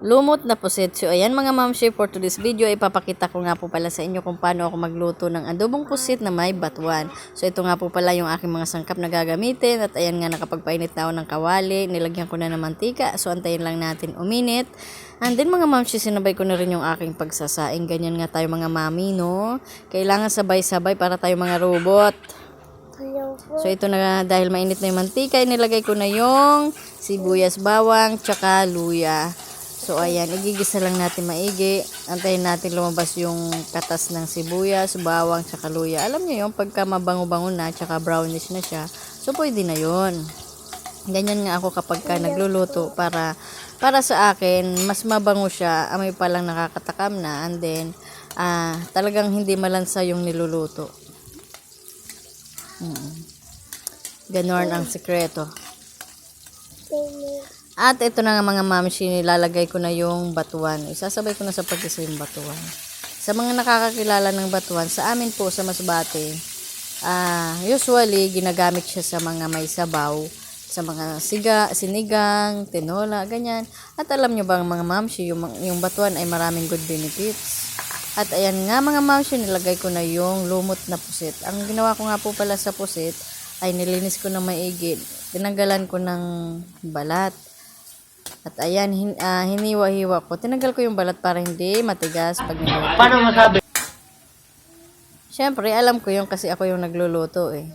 lumot na pusit. So, ayan mga mamshi, for today's video, ipapakita ko nga po pala sa inyo kung paano ako magluto ng adobong pusit na may batuan. So, ito nga po pala yung aking mga sangkap na gagamitin. At ayan nga, nakapagpainit na ako ng kawali. Nilagyan ko na ng mantika. So, antayin lang natin uminit. And then mga mamshi, sinabay ko na rin yung aking pagsasaing. Ganyan nga tayo mga mami, no? Kailangan sabay-sabay para tayo mga robot. So, ito na, dahil mainit na yung mantika, nilagay ko na yung sibuyas, bawang, tsaka luya. So, ayan, igigisa lang natin maigi. Antayin natin lumabas yung katas ng sibuyas, bawang, tsaka luya. Alam nyo yung pagka mabango-bango na, tsaka brownish na siya. So, pwede na yun. Ganyan nga ako kapag ka nagluluto para sa akin, mas mabango siya. Amoy pa lang nakakatakam na. And then, talagang hindi malansa yung niluluto. Ganon ang sekreto. At ito na nga mga mamshi, nilalagay ko na yung batuan. Isasabay ko na sa pag-isa yung batuan. Sa mga nakakakilala ng batuan, sa amin po sa Masbate, usually ginagamit siya sa mga may sabaw, sa mga sinigang, tinola, ganyan. At alam nyo ba mga mamshi, yung batuan ay maraming good benefits. At ayan nga mga mamshi, nilagay ko na yung lumot na pusit. Ang ginawa ko nga po pala sa pusit, ay nilinis ko ng maigi. Tinanggalan ko ng balat. At ayan, hiniwa-hiwa ko. Tinanggal ko yung balat para hindi matigas pag niluto. Paano masabi? Siyempre, alam ko yung kasi ako yung nagluluto eh.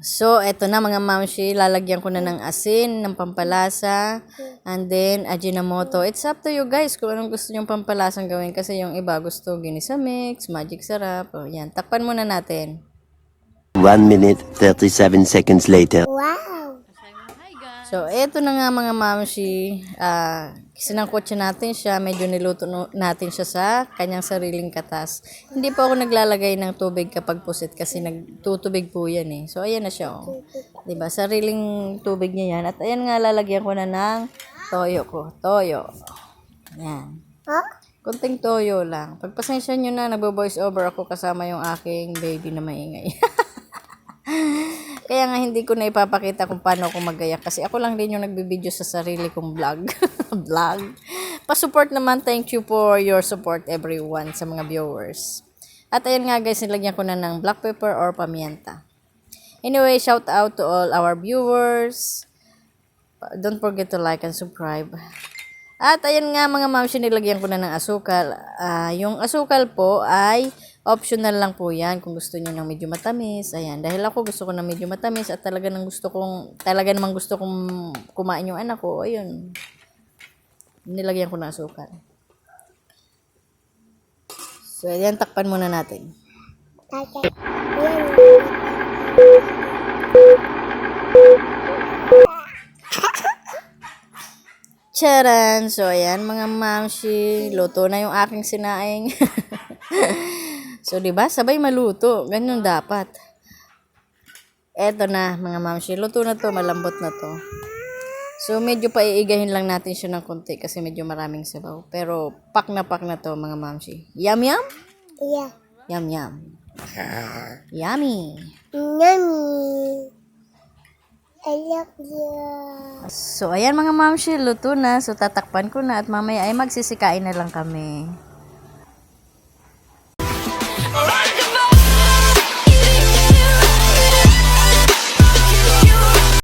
So, eto na mga mamshi, lalagyan ko na ng asin, ng pampalasa, and then Ajinomoto. It's up to you guys kung anong gusto nyong pampalasang gawin kasi yung iba gusto ginisa mix, magic sarap. O, yan, takpan muna natin. 1 minute, 37 seconds later. Wow! So, eto na nga mga mamshi, sinangkotsa natin siya, medyo niluto natin siya sa kanyang sariling katas. Hindi po ako naglalagay ng tubig kapag pusit kasi nagtutubig po yan eh. So, ayan na siya oh. Diba? Sariling tubig niya yan. At ayan nga, lalagyan ko na ng toyo ko. Toyo. Ayan. Kunting toyo lang. Pagpasensya nyo na, nagbo-voice over ako kasama yung aking baby na maingay. Kaya nga hindi ko na ipapakita kung paano ako magayak kasi ako lang din yung nagbibideo sa sarili kong vlog. Vlog. Pa-support naman, thank you for your support everyone sa mga viewers. At ayan nga guys, nilagyan ko na ng black pepper or pamienta. Anyway, shout out to all our viewers. Don't forget to like and subscribe. At ayan nga mga mamshi, nilagyan ko na ng asukal. Yung asukal po ay optional lang po yan kung gusto niyo ng medyo matamis. Ayan, dahil ako gusto ko ng medyo matamis at talaga namang gusto kong kumain yung anak ko. Ayun. Nilagyan ko ng asukal. So, ayan, takpan muna natin. Charan! So, ayan mga mamshi, luto na yung aking sinaing. So, diba? Sabay maluto. Ganyan dapat. Eto na, mga mamshi. Luto na to. Malambot na to. So, medyo paiigahin lang natin siya ng konti kasi medyo maraming sabaw. Pero, pak na to, mga mamshi. Yum, yum? Yeah. Yum, yum. Yummy. Yummy. I love you. So, ayan mga mamshi. Luto na. So, tatakpan ko na at mamaya ay magsisikain na lang kami.